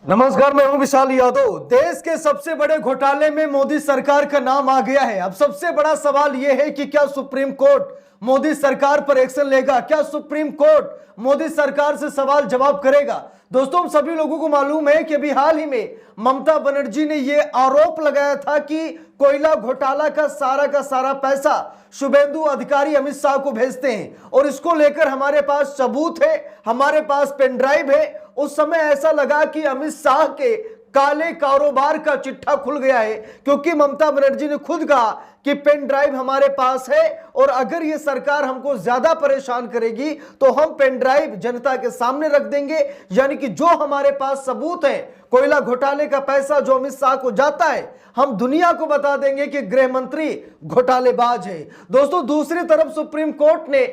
नमस्कार, मैं हूं विशाल यादव। देश के सबसे बड़े घोटाले में मोदी सरकार का नाम आ गया है। अब सबसे बड़ा सवाल यह है कि क्या सुप्रीम कोर्ट मोदी सरकार पर एक्शन लेगा? क्या सुप्रीम कोर्ट मोदी सरकार से सवाल जवाब करेगा? दोस्तों, हम सभी लोगों को मालूम है कि अभी हाल ही में ममता बनर्जी ने यह आरोप लगाया था कि कोयला घोटाला का सारा पैसा शुभेंदु अधिकारी अमित शाह को भेजते हैं और इसको लेकर हमारे पास सबूत है, हमारे पास पेन ड्राइव है। उस समय ऐसा लगा कि अमित शाह के काले कारोबार का चिट्ठा खुल गया है, क्योंकि ममता बनर्जी ने खुद कहा कि पेन ड्राइव हमारे पास है और अगर ये सरकार हमको ज्यादा परेशान करेगी तो हम पेन ड्राइव जनता के सामने रख देंगे। यानी कि जो हमारे पास सबूत है, कोयला घोटाले का पैसा जो अमित शाह को जाता है, हम दुनिया को बता देंगे कि गृह मंत्री घोटालेबाज है। दोस्तों, दूसरी तरफ सुप्रीम कोर्ट ने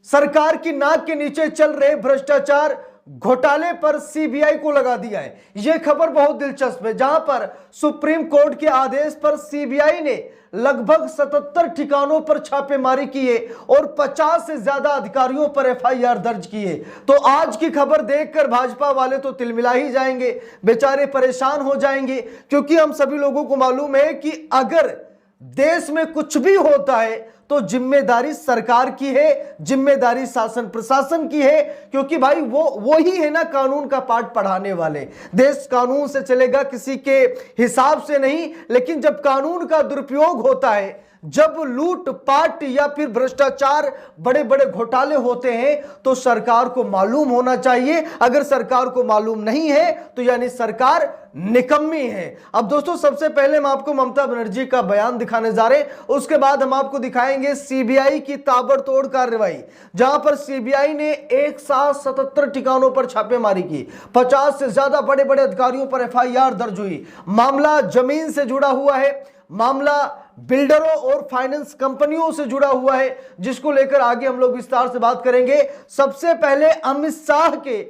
सरकार की नाक के नीचे चल रहे भ्रष्टाचार घोटाले पर सीबीआई को लगा दिया है। यह खबर बहुत दिलचस्प है, जहां पर सुप्रीम कोर्ट के आदेश पर सीबीआई ने लगभग 77 ठिकानों पर छापेमारी की है और 50 से ज्यादा अधिकारियों पर एफआईआर दर्ज की है। तो आज की खबर देखकर भाजपा वाले तो तिलमिला ही जाएंगे, बेचारे परेशान हो जाएंगे, क्योंकि हम सभी लोगों को मालूम है कि अगर देश में कुछ भी होता है तो जिम्मेदारी सरकार की है, जिम्मेदारी शासन प्रशासन की है, क्योंकि भाई वो ही है ना कानून का पाठ पढ़ाने वाले। देश कानून से चलेगा, किसी के हिसाब से नहीं। लेकिन जब कानून का दुरुपयोग होता है, जब लूट पाट या फिर भ्रष्टाचार बड़े बड़े घोटाले होते हैं, तो सरकार को मालूम होना चाहिए। अगर सरकार को मालूम नहीं है तो यानी सरकार निकम्मी है। अब दोस्तों, सबसे पहले हम आपको ममता बनर्जी का बयान दिखाने जा रहे हैं, उसके बाद हम आपको दिखाएंगे सीबीआई की ताबड़तोड़ कार्रवाई, जहां पर सीबीआई ने एक साथ 77 ठिकानों पर छापेमारी की, 50 से ज्यादा बड़े बड़े अधिकारियों पर एफआईआर दर्ज हुई। मामला जमीन से जुड़ा हुआ है, मामला बिल्डरों और फाइनेंस कंपनियों से जुड़ा हुआ है, जिसको लेकर आगे हम लोग विस्तार से बात करेंगे। सबसे पहले अमित शाह के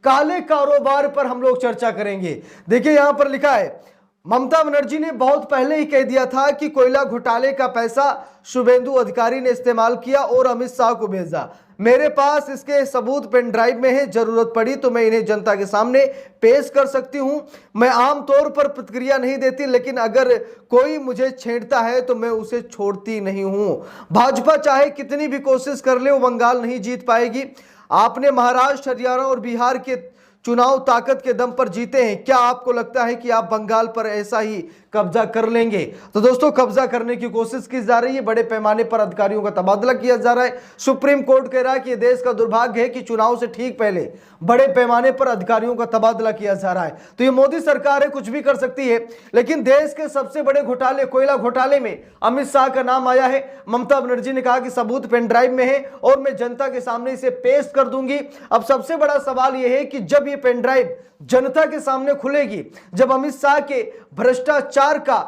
काले कारोबार पर हम लोग चर्चा करेंगे। देखिए, यहां पर लिखा है, ममता बनर्जी ने बहुत पहले ही कह दिया था कि कोयला घोटाले का पैसा शुभेंदु अधिकारी ने इस्तेमाल किया और अमित शाह को भेजा। मेरे पास इसके सबूत पेन ड्राइव में है, जरूरत पड़ी तो मैं इन्हें जनता के सामने पेश कर सकती हूं। मैं आमतौर पर प्रतिक्रिया नहीं देती, लेकिन अगर कोई मुझे छेड़ता है तो मैं उसे छोड़ती नहीं हूं। भाजपा चाहे कितनी भी कोशिश कर ले, वो बंगाल नहीं जीत पाएगी। आपने महाराष्ट्र, हरियाणा और बिहार के चुनाव ताकत के दम पर जीते हैं। क्या आपको लगता है कि आप बंगाल पर ऐसा ही कब्जा कर लेंगे? तो दोस्तों, कब्जा करने की कोशिश की जा रही है, बड़े पैमाने पर अधिकारियों का तबादला किया जा रहा है। सुप्रीम कोर्ट कह रहा है कि यह देश का दुर्भाग्य है कि चुनाव से ठीक पहले बड़े पैमाने पर अधिकारियों का तबादला किया जा रहा है। तो ये मोदी सरकार है, कुछ भी कर सकती है। लेकिन देश के सबसे बड़े घोटाले, कोयला घोटाले में अमित शाह का नाम आया है। ममता बनर्जी ने कहा कि सबूत पेन ड्राइव में है और मैं जनता के सामने इसे पेश कर दूंगी। अब सबसे बड़ा सवाल यह है कि जब ये पेन ड्राइव जनता के सामने खुलेगी, जब अमित शाह के भ्रष्टाचार का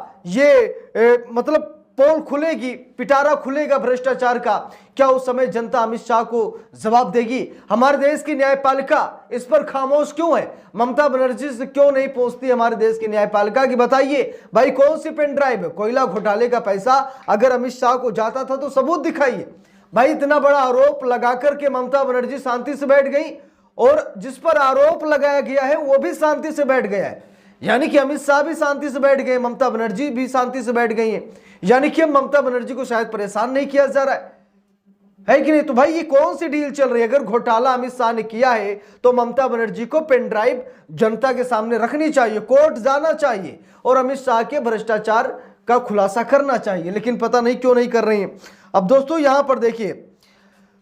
मतलब पोल खुलेगी, पिटारा खुलेगा भ्रष्टाचार का, क्या उस समय जनता अमित शाह को जवाब देगी? हमारे देश की न्यायपालिका इस पर खामोश क्यों है? ममता बनर्जी से क्यों नहीं पूछती हमारे देश की न्यायपालिका कि बताइए भाई, कौन सी पेन ड्राइव है? कोयला घोटाले का पैसा अगर अमित शाह को जाता था तो सबूत दिखाइए। भाई, इतना बड़ा आरोप लगा करके ममता बनर्जी शांति से बैठ गई और जिस पर आरोप लगाया गया है वो भी शांति से बैठ गया है। यानी कि अमित शाह भी शांति से बैठ गए, ममता बनर्जी भी शांति से बैठ गई हैं। यानी कि ममता बनर्जी को शायद परेशान नहीं किया जा रहा है कि नहीं? तो भाई, ये कौन सी डील चल रही है? अगर घोटाला अमित शाह ने किया है तो ममता बनर्जी को पेन ड्राइव जनता के सामने रखनी चाहिए, कोर्ट जाना चाहिए और अमित शाह के भ्रष्टाचार का खुलासा करना चाहिए। लेकिन पता नहीं क्यों नहीं कर रही है। अब दोस्तों, यहां पर देखिए,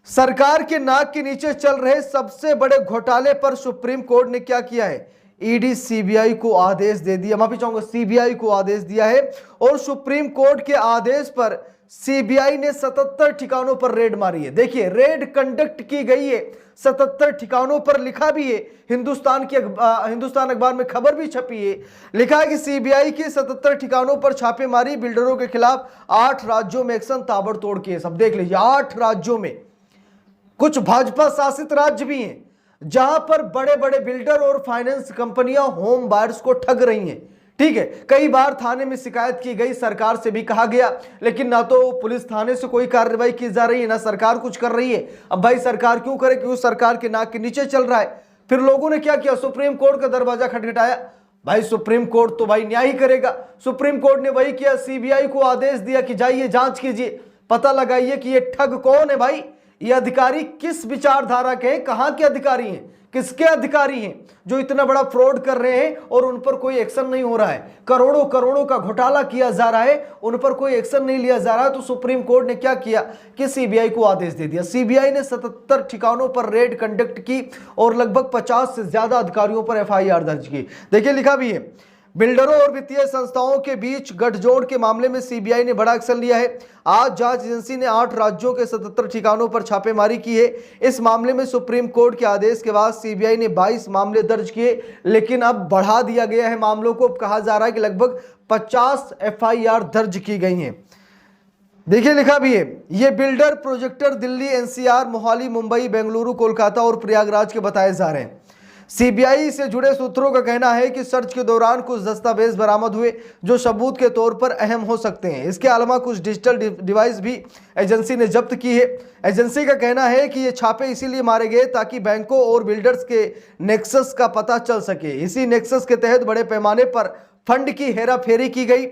सरकार के नाक के नीचे चल रहे सबसे बड़े घोटाले पर सुप्रीम कोर्ट ने क्या किया है? ईडी सीबीआई को आदेश दे दिया, माफी चाहूंगा, सीबीआई को आदेश दिया है। और सुप्रीम कोर्ट के आदेश पर सीबीआई ने 77 ठिकानों पर रेड मारी है। देखिए, रेड कंडक्ट की गई है 77 ठिकानों पर, लिखा भी है, हिंदुस्तान अखबार में खबर भी छपी है। लिखा है कि सीबीआई के 77 ठिकानों पर छापेमारी, बिल्डरों के खिलाफ 8 राज्यों में एक्शन, ताबड़तोड़ केस। अब देख लीजिए, 8 राज्यों में, कुछ भाजपा शासित राज्य भी हैं जहां पर बड़े बड़े बिल्डर और फाइनेंस कंपनियां होम बायर्स को ठग रही हैं। ठीक है, कई बार थाने में शिकायत की गई, सरकार से भी कहा गया, लेकिन ना तो पुलिस थाने से कोई कार्रवाई की जा रही है, ना सरकार कुछ कर रही है। अब भाई, सरकार क्यों करे? क्यों? सरकार के नाक के नीचे चल रहा है। फिर लोगों ने क्या किया, सुप्रीम कोर्ट का दरवाजा खटखटाया। भाई सुप्रीम कोर्ट तो भाई न्याय ही करेगा। सुप्रीम कोर्ट ने वही किया, सीबीआई को आदेश दिया कि जाइए जांच कीजिए, पता लगाइए कि ये ठग कौन है भाई, ये अधिकारी किस विचारधारा के हैं, कहां के अधिकारी हैं, किसके अधिकारी हैं जो इतना बड़ा फ्रॉड कर रहे हैं और उन पर कोई एक्शन नहीं हो रहा है। करोड़ों करोड़ों का घोटाला किया जा रहा है, उन पर कोई एक्शन नहीं लिया जा रहा है। तो सुप्रीम कोर्ट ने क्या किया कि सीबीआई को आदेश दे दिया। सीबीआई ने 77 ठिकानों पर रेड कंडक्ट की और लगभग 50 से ज्यादा अधिकारियों पर एफआईआर दर्ज की। देखिए लिखा भी है, बिल्डरों और वित्तीय संस्थाओं के बीच गठजोड़ के मामले में सीबीआई ने बड़ा एक्शन लिया है। आज जांच एजेंसी ने 8 राज्यों के 77 ठिकानों पर छापेमारी की है। इस मामले में सुप्रीम कोर्ट के आदेश के बाद सीबीआई ने 22 मामले दर्ज किए, लेकिन अब बढ़ा दिया गया है मामलों को। कहा जा रहा है कि लगभग 50 एफआईआर दर्ज की गई हैं। देखिए लिखा भी है, ये builder projector Delhi, NCR, Mohali, Mumbai, Bengaluru, Kolkata और प्रयागराज के बताए जा रहे हैं। सीबीआई से जुड़े सूत्रों का कहना है कि सर्च के दौरान कुछ दस्तावेज बरामद हुए जो सबूत के तौर पर अहम हो सकते हैं। इसके अलावा कुछ डिजिटल डिवाइस भी एजेंसी ने जब्त की है। एजेंसी का कहना है कि ये छापे इसीलिए मारे गए ताकि बैंकों और बिल्डर्स के नेक्सस का पता चल सके। इसी नेक्सस के तहत बड़े पैमाने पर फंड की हेराफेरी की गई,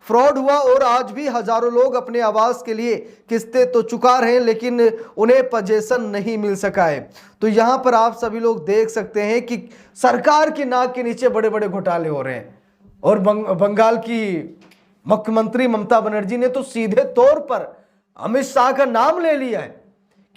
फ्रॉड हुआ और आज भी हजारों लोग अपने आवास के लिए किस्तें तो चुका रहे हैं, लेकिन उन्हें पोजीशन नहीं मिल सका है। तो यहां पर आप सभी लोग देख सकते हैं कि सरकार की नाक के नीचे बड़े बड़े घोटाले हो रहे हैं। और बंगाल की मुख्यमंत्री ममता बनर्जी ने तो सीधे तौर पर अमित शाह का नाम ले लिया है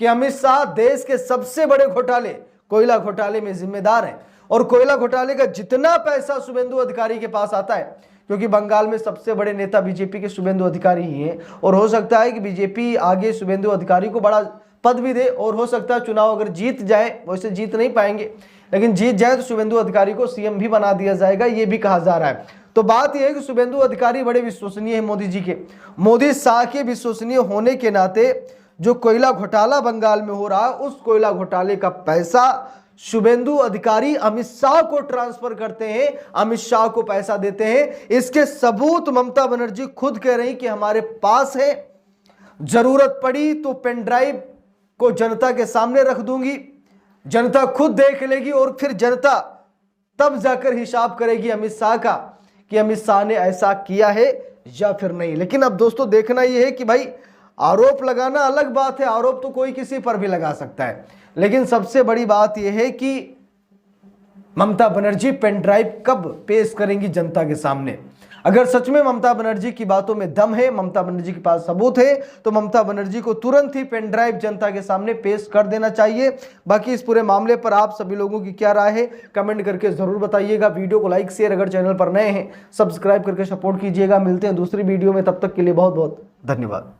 कि अमित शाह देश के सबसे बड़े घोटाले, कोयला घोटाले में जिम्मेदार हैं। और कोयला घोटाले का जितना पैसा शुभेंदु अधिकारी के पास आता है, क्योंकि बंगाल में सबसे बड़े नेता बीजेपी के शुभेंदु अधिकारी ही हैं, और हो सकता है कि बीजेपी आगे शुभेंदु अधिकारी को बड़ा पद भी दे, और हो सकता है चुनाव अगर जीत जाए, वैसे जीत नहीं पाएंगे लेकिन जीत जाए तो शुभेंदु अधिकारी को सीएम भी बना दिया जाएगा, ये भी कहा जा रहा है। तो बात यह है कि शुभेंदु अधिकारी बड़े विश्वसनीय है मोदी जी के। मोदी शाह के विश्वसनीय होने के नाते जो कोयला घोटाला बंगाल में हो रहा है, उस कोयला घोटाले का पैसा शुभेंदु अधिकारी अमित शाह को ट्रांसफर करते हैं, अमित शाह को पैसा देते हैं। इसके सबूत ममता बनर्जी खुद कह रही कि हमारे पास है, जरूरत पड़ी तो पेन ड्राइव को जनता के सामने रख दूंगी, जनता खुद देख लेगी और फिर जनता तब जाकर हिसाब करेगी अमित शाह का कि अमित शाह ने ऐसा किया है या फिर नहीं। लेकिन अब दोस्तों देखना यह है कि भाई आरोप लगाना अलग बात है, आरोप तो कोई किसी पर भी लगा सकता है, लेकिन सबसे बड़ी बात यह है कि ममता बनर्जी पेन ड्राइव कब पेश करेंगी जनता के सामने। अगर सच में ममता बनर्जी की बातों में दम है, ममता बनर्जी के पास सबूत है, तो ममता बनर्जी को तुरंत ही पेन ड्राइव जनता के सामने पेश कर देना चाहिए। बाकी इस पूरे मामले पर आप सभी लोगों की क्या राय है, कमेंट करके जरूर बताइएगा। वीडियो को लाइक शेयर, अगर चैनल पर नए हैं सब्सक्राइब करके सपोर्ट कीजिएगा। मिलते हैं दूसरी वीडियो में, तब तक के लिए बहुत बहुत धन्यवाद।